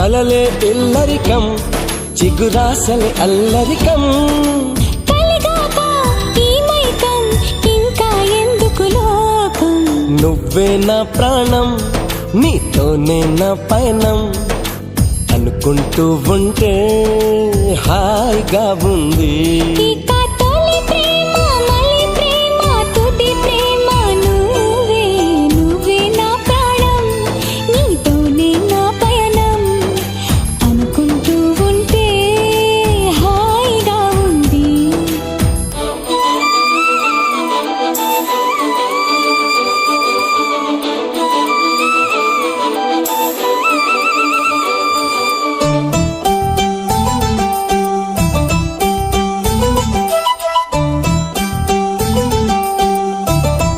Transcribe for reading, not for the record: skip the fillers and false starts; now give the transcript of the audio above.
కలలే ఇల్లరికం చిగురాసలే అల్లరికం కలిగాక ఈ మైకం ఇంకా ఎందుకు లోకం నువ్వే నా ప్రాణం నీతోనే నా పయనం అనుకుంటూ ఉంటే హాయిగా ఉంది ఈ